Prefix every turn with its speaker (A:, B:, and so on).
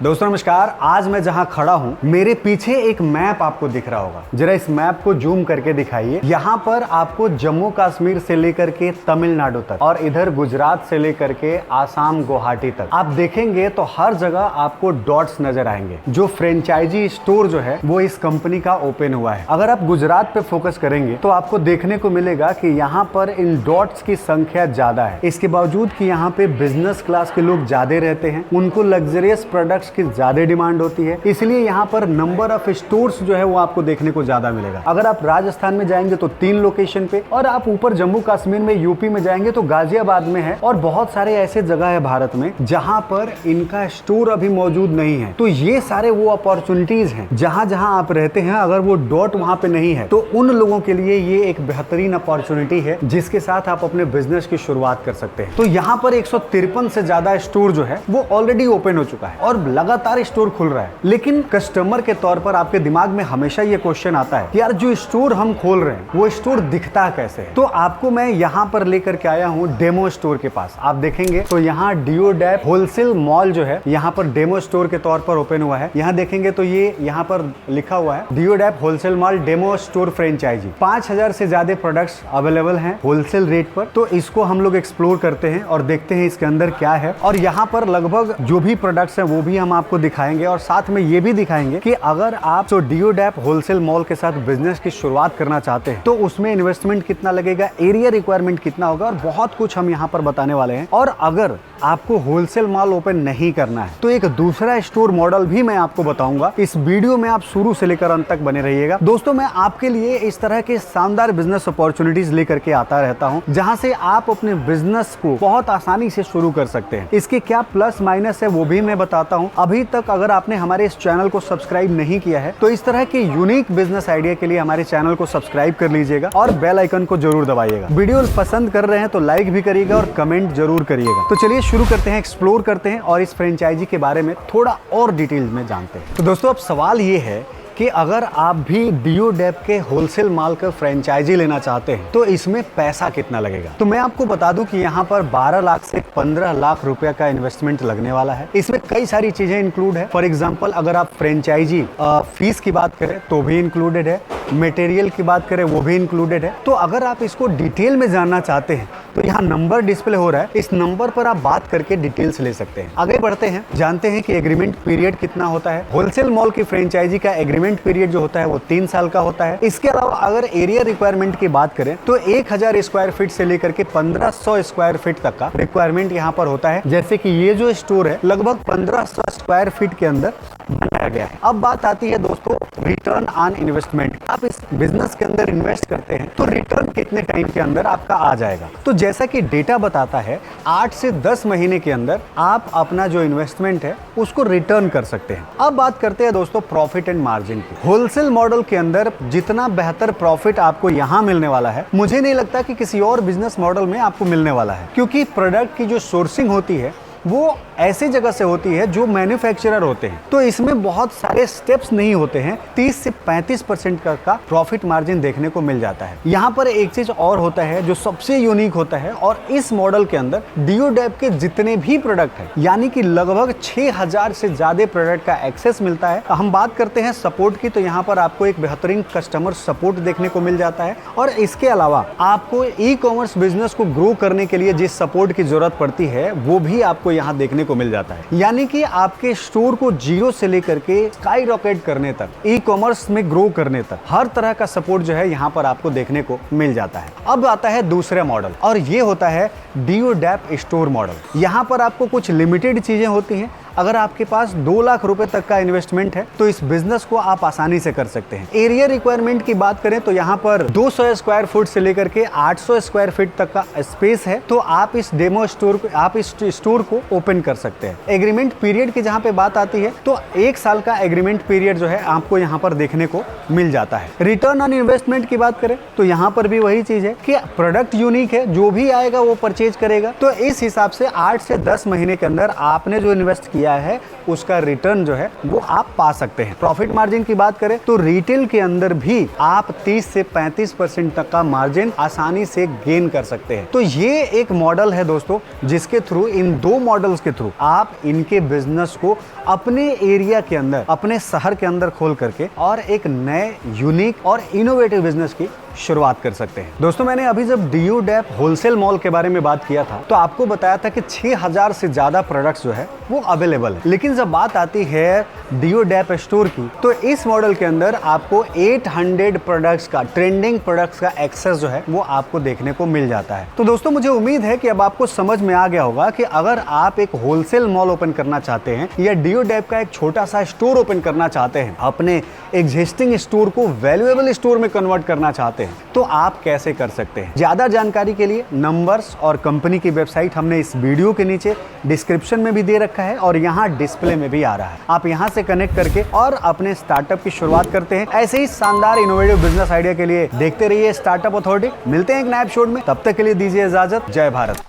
A: दोस्तों नमस्कार। आज मैं जहां खड़ा हूं मेरे पीछे एक मैप आपको दिख रहा होगा। जरा इस मैप को जूम करके दिखाइए। यहाँ पर आपको जम्मू कश्मीर से लेकर के तमिलनाडु तक और इधर गुजरात से लेकर के आसाम गुवाहाटी तक आप देखेंगे तो हर जगह आपको डॉट्स नजर आएंगे। जो फ्रेंचाइजी स्टोर जो है वो इस कंपनी का ओपन हुआ है। अगर आप गुजरात पे फोकस करेंगे तो आपको देखने को मिलेगा कि यहाँ पर इन डॉट्स की संख्या ज्यादा है। इसके बावजूद कि यहाँ पे बिजनेस क्लास के लोग ज्यादा रहते हैं, उनको लग्जरियस प्रोडक्ट्स की ज्यादा डिमांड होती है, इसलिए यहाँ पर नंबर ऑफ स्टोर्स जो है वो आपको देखने को ज्यादा मिलेगा। अगर आप राजस्थान में जाएंगे तो 3 लोकेशन पे, और आप ऊपर जम्मू कश्मीर में यूपी में जाएंगे तो गाजियाबाद में है, और बहुत सारे ऐसे जगह है भारत में जहाँ पर इनका स्टोर अभी मौजूद नहीं है। तो ये सारे वो अपॉर्चुनिटीज हैं जहाँ जहाँ आप रहते हैं, अगर वो डॉट वहाँ पे नहीं है तो उन लोगों के लिए ये एक बेहतरीन अपॉर्चुनिटी है जिसके साथ आप अपने बिजनेस की शुरुआत कर सकते हैं। तो यहाँ पर 153 से ज्यादा स्टोर जो है वो ऑलरेडी ओपन हो चुका है और लगातार स्टोर खुल रहा है। लेकिन कस्टमर के तौर पर आपके दिमाग में हमेशा ये क्वेश्चन आता है कि यार जो स्टोर हम खोल रहे हैं वो स्टोर दिखता कैसे है। तो आपको मैं यहाँ पर लेकर के आया हूँ डेमो स्टोर के पास। आप देखेंगे तो यहाँ डियोडेप होलसेल मॉल जो है यहाँ पर डेमो स्टोर के तौर पर ओपन हुआ है। यहाँ देखेंगे तो ये यहाँ पर लिखा हुआ है DeoDap wholesale mall demo store franchisee. 5000 से ज्यादा प्रोडक्ट्स अवेलेबल हैं होलसेल रेट पर। तो इसको हम लोग एक्सप्लोर करते हैं और देखते हैं इसके अंदर क्या है। और यहाँ पर लगभग जो भी प्रोडक्ट्स हैं वो भी हम आपको दिखाएंगे, और साथ में ये भी दिखाएंगे कि अगर आप जो डियोडेप होलसेल मॉल के साथ बिजनेस की शुरुआत करना चाहते हैं तो उसमें इन्वेस्टमेंट कितना लगेगा, एरिया रिक्वायरमेंट कितना होगा, और बहुत कुछ हम यहाँ पर बताने वाले हैं। और अगर आपको होलसेल मॉल ओपन नहीं करना है तो एक दूसरा स्टोर मॉडल भी मैं आपको बताऊंगा। इस वीडियो में आप शुरू से लेकर अंत तक बने रहिएगा। दोस्तों मैं आपके लिए इस तरह के शानदार बिजनेस अपॉर्चुनिटीज लेकर के आता रहता हूं जहां से आप अपने बिजनेस को बहुत आसानी से शुरू कर सकते हैं। इसके क्या प्लस माइनस है वो भी मैं बताता हूं। अभी तक अगर आपने हमारे इस चैनल को सब्सक्राइब नहीं किया है तो इस तरह के यूनिक बिजनेस आइडिया के लिए हमारे चैनल को सब्सक्राइब कर लीजिएगा और बेल आइकन को जरूर दबाइएगा। वीडियो पसंद कर रहे हैं तो लाइक भी करिएगा और कमेंट जरूर करिएगा। तो चलिए शुरू करते हैं, एक्सप्लोर करते हैं और इस फ्रेंचाइजी के बारे में थोड़ा और डिटेल में जानते हैं। तो दोस्तों अब सवाल ये है कि अगर आप भी डियोडेप के होलसेल माल का फ्रेंचाइजी लेना चाहते हैं तो इसमें पैसा कितना लगेगा। तो मैं आपको बता दूं कि यहाँ पर 12 लाख से 15 लाख रुपया का इन्वेस्टमेंट लगने वाला है। इसमें कई सारी चीजें इंक्लूड है। फॉर एग्जांपल अगर आप फ्रेंचाइजी फीस की बात करें तो भी इंक्लूडेड है, मटेरियल की बात करें वो भी इंक्लूडेड है। तो अगर आप इसको डिटेल में जानना चाहते हैं तो यहाँ नंबर डिस्प्ले हो रहा है, इस नंबर पर आप बात करके डिटेल्स ले सकते हैं। आगे बढ़ते हैं, जानते हैं कि एग्रीमेंट पीरियड कितना होता है। होलसेल मॉल की फ्रेंचाइजी का एग्रीमेंट पीरियड जो होता है वो 3 साल का होता है। इसके अलावा अगर एरिया रिक्वायरमेंट की बात करें तो 1000 स्क्वायर फीट से लेकर के 1500 स्क्वायर फीट तक का रिक्वायरमेंट यहाँ पर होता है। जैसे कि ये जो स्टोर है लगभग 1500 स्क्वायर फीट के अंदर बनाया गया है। अब बात आती है दोस्तों रिटर्न ऑन इन्वेस्टमेंट। आप इस बिजनेस के अंदर इन्वेस्ट करते हैं तो रिटर्न कितने टाइम के अंदर आपका आ जाएगा। तो जैसा कि डेटा बताता है 8 से 10 महीने के अंदर आप अपना जो इन्वेस्टमेंट है उसको रिटर्न कर सकते हैं। अब बात करते हैं दोस्तों प्रॉफिट एंड मार्जिन की। होलसेल मॉडल के अंदर जितना बेहतर प्रॉफिट आपको यहाँ मिलने वाला है मुझे नहीं लगता कि किसी और बिजनेस मॉडल में आपको मिलने वाला है, क्योंकि प्रोडक्ट की जो सोर्सिंग होती है वो ऐसी जगह से होती है जो मैन्युफैक्चरर होते हैं। तो इसमें बहुत सारे स्टेप्स नहीं होते हैं। 30 से 35% का प्रॉफिट मार्जिन देखने को मिल जाता है। यहाँ पर एक चीज और होता है जो सबसे यूनिक होता है, और इस मॉडल के अंदर डियोडेप के जितने भी प्रोडक्ट है यानी कि लगभग 6000 से ज्यादा प्रोडक्ट का एक्सेस मिलता है। हम बात करते हैं सपोर्ट की, तो यहाँ पर आपको एक बेहतरीन कस्टमर सपोर्ट देखने को मिल जाता है। और इसके अलावा आपको ई कॉमर्स बिजनेस को ग्रो करने के लिए जिस सपोर्ट की जरूरत पड़ती है वो भी आपको यहाँ देखने को मिल जाता है। यानी कि आपके स्टोर को जीरो से लेकर के स्काई रॉकेट करने तक, ई कॉमर्स में ग्रो करने तक हर तरह का सपोर्ट जो है यहाँ पर आपको देखने को मिल जाता है। अब आता है दूसरा मॉडल, और ये होता है डियोडेप स्टोर मॉडल। यहाँ पर आपको कुछ लिमिटेड चीजें होती हैं। अगर आपके पास 2 लाख रुपए तक का इन्वेस्टमेंट है तो इस बिजनेस को आप आसानी से कर सकते हैं। एरिया रिक्वायरमेंट की बात करें तो यहाँ पर 200 स्क्वायर फुट से लेकर के 800 स्क्वायर फीट तक का स्पेस है। तो आप इस डेमो स्टोर को, आप इस स्टोर को ओपन कर सकते हैं। एग्रीमेंट पीरियड की जहाँ पे बात आती है तो 1 साल का एग्रीमेंट पीरियड जो है आपको यहाँ पर देखने को मिल जाता है। रिटर्न ऑन इन्वेस्टमेंट की बात करें तो यहाँ पर भी वही चीज है कि प्रोडक्ट यूनिक है, जो भी आएगा वो परचेज करेगा। तो इस हिसाब से 8 से 10 महीने के अंदर आपने जो इन्वेस्ट किया किया है उसका रिटर्न जो है वो आप पा सकते हैं। प्रॉफिट मार्जिन की बात करें तो रिटेल के अंदर भी आप 30 से 35% तक का मार्जिन आसानी से गेन कर सकते हैं। तो ये एक मॉडल है दोस्तों, जिसके थ्रू, इन दो मॉडल्स के थ्रू आप इनके बिजनेस को अपने एरिया के अंदर, अपने शहर के अंदर खोल करके और एक नए यूनिक और इनोवेटिव बिजनेस की शुरुआत कर सकते हैं। दोस्तों, मैंने अभी जब डीयू डेप होलसेल मॉल के बारे में बात किया था तो आपको बताया था कि 6000 से ज्यादा प्रोडक्ट्स जो है वो अवेलेबल है। लेकिन जब बात आती है डीयू डेप स्टोर की तो इस मॉडल के अंदर आपको 800 प्रोडक्ट्स का, ट्रेंडिंग प्रोडक्ट्स का एक्सेस जो है वो आपको देखने को मिल जाता है। तो दोस्तों, मुझे उम्मीद है कि अब आपको समझ में आ गया होगा कि अगर आप एक होलसेल मॉल ओपन करना चाहते हैं या डीयू डेप का एक छोटा सा स्टोर ओपन करना चाहते हैं, अपने एग्जिस्टिंग स्टोर को वैल्यूएबल स्टोर में कन्वर्ट करना चाहते हैं, तो आप कैसे कर सकते हैं। ज्यादा जानकारी के लिए नंबर्स और कंपनी की वेबसाइट हमने इस वीडियो के नीचे डिस्क्रिप्शन में भी दे रखा है और यहाँ डिस्प्ले में भी आ रहा है। आप यहाँ से कनेक्ट करके और अपने स्टार्टअप की शुरुआत करते हैं। ऐसे ही शानदार इनोवेटिव बिजनेस आइडिया के लिए देखते रहिए स्टार्टअप अथॉरिटी। मिलते हैं एक नए एपिसोड में, तब तक के लिए दीजिए इजाजत। जय भारत।